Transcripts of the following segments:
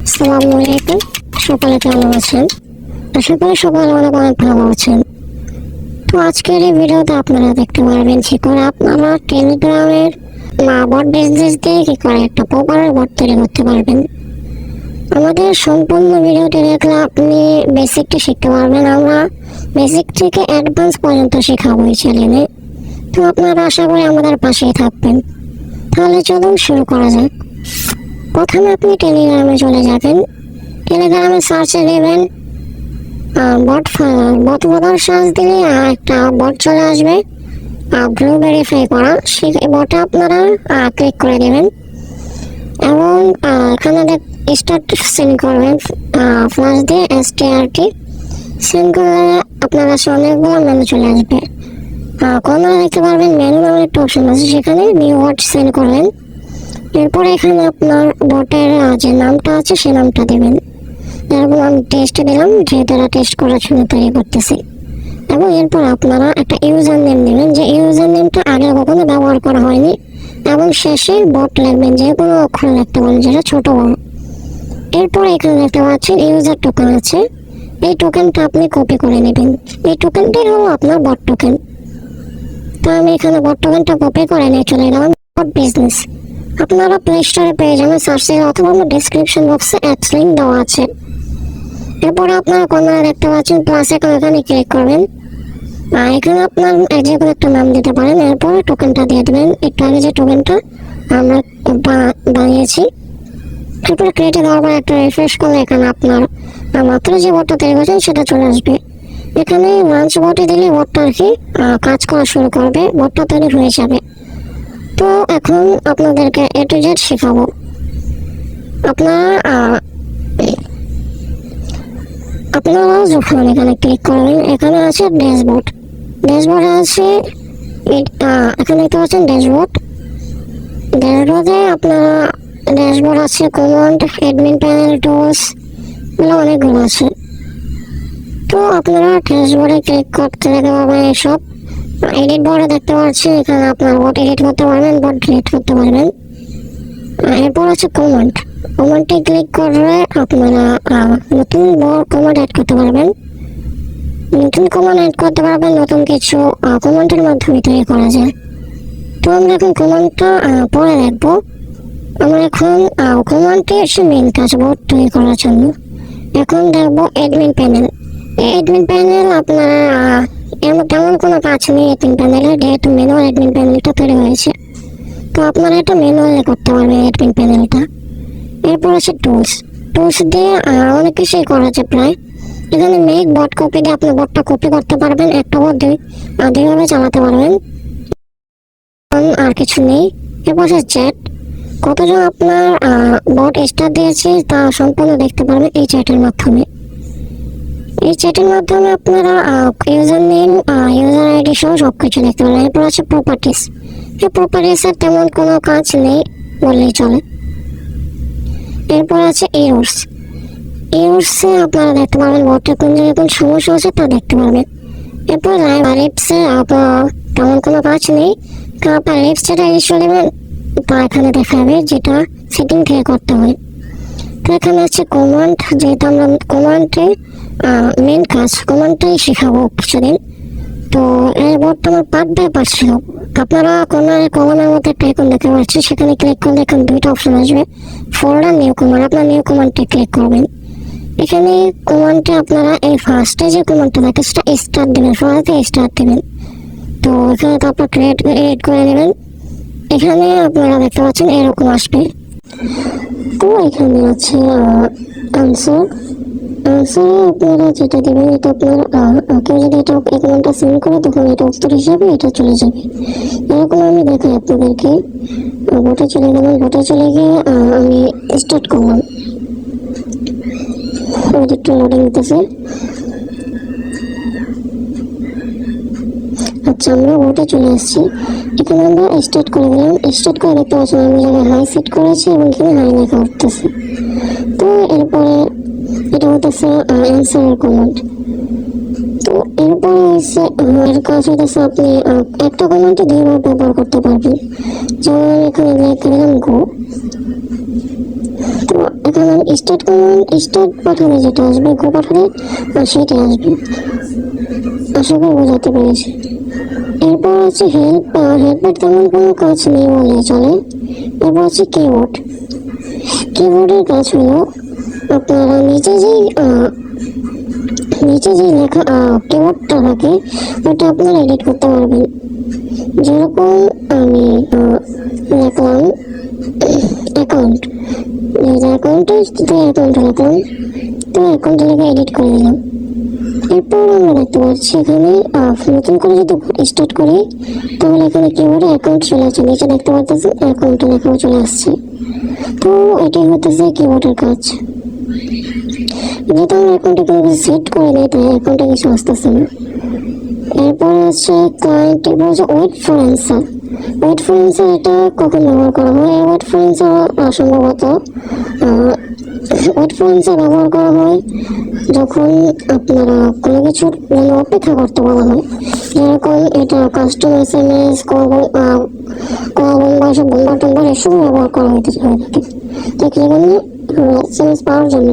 আসসালামু আলাইকুম। সকালে কেমন আছেন? আশা করি সকালে অনেক ভালো আছেন। তো আজকের এই ভিডিওতে আপনারা দেখতে পারবেন যে করে আপনারা টেলিগ্রামের বট বিজনেস দিয়ে কি করে একটা প্রপার বট তৈরি করতে পারবেন। আমাদের সম্পূর্ণ ভিডিওটি দেখলে আপনি বেসিকটা শিখতে পারবেন। আমরা বেসিক থেকে অ্যাডভান্স পর্যন্ত শেখাবো এই চ্যানেলে। তো আপনারা আশা করি আমাদের পাশেই থাকবেন। তাহলে চলুন শুরু করা যাক। প্রথমে আপনি টেলিগ্রামে চলে যাবেন। টেলিগ্রামে সার্চে দেবেন বট বদল সার্চ দিলে একটা বট চলে আসবে গ্রুপ ভেরিফাই করা। সেই বটে আপনারা ক্লিক করে দেবেন এবং এখানে স্টার্ট সেন্ড করবেন ফ্লাশ দিয়ে STRT সেন্ড করলে আপনার কাছে অনেকগুলো মেনু চলে আসবে। কর্নারে দেখতে পারবেন মেনু নামের একটা অপশন আছে, সেখানে নিউ বট সেন্ড করবেন। এরপর এখানে আপনার বটের যে নামটা আছে সেই নামটা দেবেন। যেরকম আমি টেস্ট দিলাম, যেহেতু এরা টেস্ট করার জন্য তৈরি করতেছি। এবং এরপর আপনারা একটা ইউজার নেম দেবেন, যে ইউজার নেমটা আগে কখনো ব্যবহার করা হয়নি, এবং শেষে বট লিখবেন, যে কোনো অক্ষর লিখতে পারেন, যেটা ছোট বড়। এরপর এখানে দেখতে পাচ্ছেন ইউজার টোকেন আছে, এই টোকেনটা আপনি কপি করে নেবেন। এই টোকেনটাই হলো আপনার বট টোকেন। তো আমি এখানে বট টোকেনটা কপি করে নিয়ে চলে গেলাম বট বিজনেস। আপনারা প্লে স্টোরে পেয়ে যাবেন সার্চে, অথবা ডেসক্রিপশন বক্সে অ্যাপস লিঙ্ক দেওয়া আছে। এরপরে আপনারা কর্নারে দেখতে পাচ্ছেন প্লাস আইকন, এখানে ক্লিক করবেন। এখানে আপনার যে কোনো একটা নাম দিতে পারেন। এরপর টোকেনটা দিয়ে দেবেন, একটু আগে যে টোকেনটা আমরা বানিয়েছি। এরপরে ক্রিয়েটে দেওয়ার পর একটা রিফ্রেশ করলে এখানে আপনার মাত্র যে বটটা তৈরি করছেন সেটা চলে আসবে। এখানে লাঞ্চ বটে দিলে বটটা আর কি কাজ করা শুরু করবে, বটটা তৈরি হয়ে যাবে। তো এখন আপনাদেরকে A to Z শেখাবো। আপনারা যখন এখানে ক্লিক করবেন, এখানে আছে ড্যাশবোর্ড। ড্যাশবোর্ডে আছে এখানে দেখতে পাচ্ছেন ড্যাশবোর্ড। ড্যাশবোর্ডে আপনারা ড্যাশবোর্ড আছে, কমান্ড, অ্যাডমিন প্যানেল, টুলস, এগুলো অনেকগুলো আছে। তো আপনারা ড্যাশবোর্ডে ক্লিক করতে দেখতে পাবেন এসব। এডিট বোর্ডে দেখতে পাচ্ছেন এখানে আপনার বট এডিট করতে পারবেন, বট ডিলিট করতে পারবেন। এরপর আছে কমান্ড। কমান্ডে ক্লিক করলে আপনারা নতুন কমান্ড অ্যাড করতে পারবেন। নতুন কমান্ড অ্যাড করতে পারবেন, নতুন কিছু কমান্ডের মাধ্যমে তৈরি করা যায়। তো আমরা এখন কমান্ডটা পরে দেখবো। আমরা এখন কমান্ডটি হচ্ছে মেন কাজ বট তৈরি করার জন্য। এখন দেখবো অ্যাডমিন প্যানেল। অ্যাডমিন প্যানেল আপনারা তেমন কোনো কাজ নেই অ্যাডমিন প্যানেলে, যেহেতু ম্যানুয়াল অ্যাডমিন প্যানেলটা তৈরি হয়েছে। তো আপনারা এটা ম্যানুয়ালি করতে পারবেন অ্যাডমিন প্যানেলটা। এরপর আছে টুলস। টুলস দিয়ে অনেক কিছুই করা যায় প্রায়। এখানে মেক বট কপি দিয়ে আপনি বটটা কপি করতে পারবেন, একটা বট দুইভাবে চালাতে পারবেন, আর কিছু নেই। এরপর আছে চ্যাট। কতজন আপনার বট স্টার দিয়েছে তা সম্পূর্ণ দেখতে পারবেন এই চ্যাটের মাধ্যমে। এই চ্যাটের মাধ্যমে আপনারা ইউজার নেম, ইউজার আইডি সহ সব কিছু দেখতে পারবেন। এরপর আছে প্রপার্টিস। এই প্রপার্টিসের তেমন কোনো কাজ নেই বললেই চলে। এরপর আছে এরর্স। এরর্সে আপনারা দেখতে পারবেন বটের কোন জায়গায় কোন সমস্যা হচ্ছে তা দেখতে পারবেন। এরপর লিপসে তেমন কোনো কাজ নেই, কারণ আপনার লিপস যেটা ইস্যু দেবেন তা এখানে দেখা যাবে, যেটা সেটিং থেকে করতে হয়। তো এখানে আছে কমান্ড, যেহেতু আমরা কমান্ডে মেন কাজ কমান্ডটাই শেখাবো কিছুদিন। তো এই বর্তমান পার্ট বাই পার্ট শেখাবো। আপনারা কমান্ডের মধ্যে একটা আইকন দেখতে পাচ্ছেন, সেখানে ক্লিক করলে এখানে দুইটা অপশন আসবে, ফোল্ডার, নিউ কমান্ড। আপনার নিউ কমান্ডে ক্লিক করবেন। এখানে কমান্ডে আপনারা এই ফার্স্টে যে কমান্ডটা থাকে সেটা স্টার্ট দেবেন, ফার্স্টে স্টার্ট দেবেন। তো এখানে তারপর ক্রিয়েট করে নেবেন। এখানে আপনারা দেখতে পাচ্ছেন এরকম আসবে। তো এখানে আছে আনসার। আনসারে আপনারা যেটা দেবেন, এটা আপনার কেউ যদি এটা এই কমান্ডটা সেন্ড করে তখন এটা উত্তর হিসাবে এটা চলে যাবে। এরকম আমি দেখাই আপনাদেরকে। বটে চলে গেলাম, বটে চলে গিয়ে আমি স্টার্ট করলাম। একটু লোডিং দিতেছে। আচ্ছা, আমরা বটে চলে আসছি। এখানে আমরা স্টার্ট করে দিলাম। স্টার্ট করে দেখতে পাচ্ছেন আমি জায়গায় হাই সেট করেছি এবং এখানে হাই লেখা উঠতেছে। তো এরপরে এটা হতেছে অ্যান্সারের কমান্ড। তো এরপরে হচ্ছে এর কাজ হতেছে আপনি একটা কমান্ডে দুইবার ব্যবহার করতে পারবেন। যেমন এখানে লিখে দিলাম গো। তো এখন আমি স্টার্ট করলাম, স্টার্ট পাঠালে যেটা আসবে, গো পাঠালে সেটা আসবে। আশা করি বোঝাতে পেরেছি। এরপর আছে হেল্প। হেল্পের তেমন কোনো কাজ নেই বলে চলে। এরপর আছে কিবোর্ড। কিবোর্ডের কাজ হলো আপনারা নিচে যে লেখা কিবোর্ডটা থাকে ওটা আপনারা এডিট করতে পারবেন। যেরকম আমি লিখলাম অ্যাকাউন্ট, অ্যাকাউন্টে লিখলাম, তো অ্যাকাউন্টে লিখে এডিট করে দিলাম। এরপর আমরা দেখতে পাচ্ছি এখানে নতুন করে যদি স্টার্ট করি তাহলে এখানে কিবোর্ডে অ্যাকাউন্ট চলে আসছে, নিচে দেখতে পাচ্ছেন অ্যাকাউন্টে লেখাও চলে আসছে। তো এটাই হতেছে কিবোর্ডের কাজ। যেহেতু আমরা অ্যাকাউন্টে কোনো কিছু সেট করে নেই তাই অ্যাকাউন্টে কিছু আসতেছে না। এরপর আছে ক্লায়েন্ট, এরপর হচ্ছে wait for answer. Wait for answer এটা কখন ব্যবহার করা হয়? ওয়েট ফর অ্যান্সার সম্ভবত ওয়েট ফর অ্যান্সার ব্যবহার করা হয় যখন আপনারা কোনো কিছুর জন্য অপেক্ষা করতে বলা হয়। যেরকম এটা কাস্টম SMS, কল বন্ধ, এসব বন্ধ এসব ব্যবহার করা হয়ে থাকে। তো সেখানে SMS পাওয়ার জন্য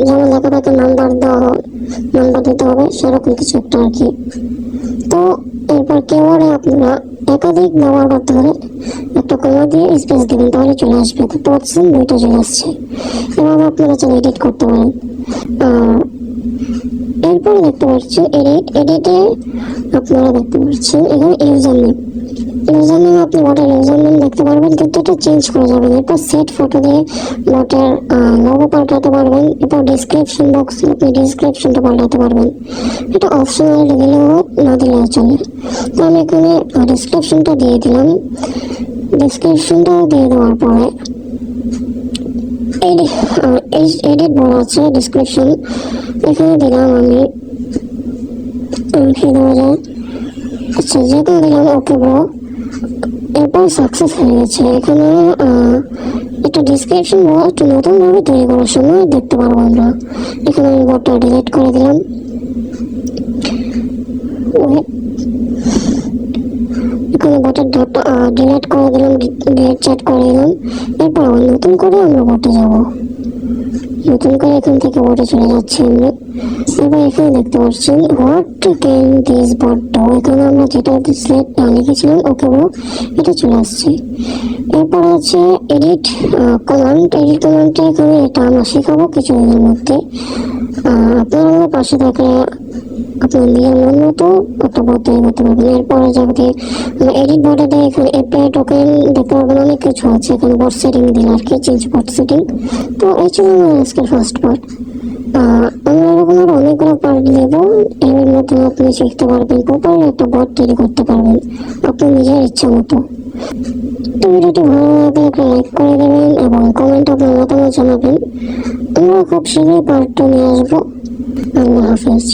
যেমন লেখা থাকে নাম্বার দিতে হবে, সেরকম কিছু একটা আর কি। তো এরপর কিবোর্ডে আপনারা একাধিক ব্যবহার করতে হলে একটা কমা দিয়ে স্পেস দেবেন, তাহলে চলে আসবে। দেখতে পাচ্ছেন দুইটা চলে আসছে। এভাবে আপনারা চলে এডিট করতে পারেন। এরপরে দেখতে পাচ্ছি এডিটে আপনারা দেখতে পাচ্ছেন এখানে ইউজার নেম আপনি বটের ইউজার নেম দেখতে পারবেন, কিন্তু এটা চেঞ্জ করে যাবেন। এরপর সেট ফটো দিয়ে বটের লোগো পাল্টাতে পারবেন। এরপর ডিসক্রিপশন বক্স, আপনি ডিসক্রিপশনটা পাল্টাতে পারবেন। এটা অপশনাল, দিলেও না দিলেও চলে। তো আমি এখানে ডিসক্রিপশনটা দিয়ে দিলাম। ডিসক্রিপশনটা দিয়ে দেওয়ার পরে এডিট বলা আছে ডিসক্রিপশন, এখানে দিলাম আমি দেওয়া যায়। আচ্ছা, যেখানে দিলাম ওকে ব্রো। এরপর সাকসেস হয়ে গেছে। এখানে একটা ডিসক্রিপশন একটু নতুনভাবে তৈরি করার সময় দেখতে পারবো আমরা। এখানে আমি বোর্ডটা ডিলিট করে দিলাম। এখানে বোর্ডের ডাটা ডিলিট করে দিলাম, ডিলিট চ্যাট করে দিলাম। এরপর নতুন করে আমরা বোর্ডে যাবো। নতুন করে এখান থেকে বোর্ডে চলে যাচ্ছি আমরা। এবার এখানে দেখতে পাচ্ছেন what can this board do. এখানে আমরা যেটা সিলেক্ট লিখেছিলাম ওকে ব্রো, এটা চলে আসছে। এরপর আছে এডিট কমান্ড। এডিট কমান্ডটা এখানে এটা আমরা শেখাবো কিছুদিনের মধ্যে। আপনারা পাশে থাকলে আপনার নিজের মন মতো একটা বোর্ড তৈরি করতে পারবেন। এরপরে যাতে এডিট বোর্ডে দেয় এখানে এপিআই টোকেন দেখতে পারবেন, অনেক কিছু আছে এখানে। বোর্ড সেটিং দিলে আর কি, চেঞ্জ বোর্ড সেটিং। তো এই ছিল আজকের ফার্স্ট পার্ট। আমরা এরকম আরো অনেকগুলো পার্ট দেবো, এর মধ্যে আপনি শিখতে পারবেন প্রপার একটা বোর্ড তৈরি করতে পারবেন আপনার নিজের ইচ্ছা মতো। তো ভিডিওটি ভালো লাগলে একটা লাইক করে দেবেন এবং কমেন্ট আপনার মতামত জানাবেন। আমরা খুব শীঘ্রই পার্ট 2 নিয়ে আসবো। আল্লাহ হাফেজ।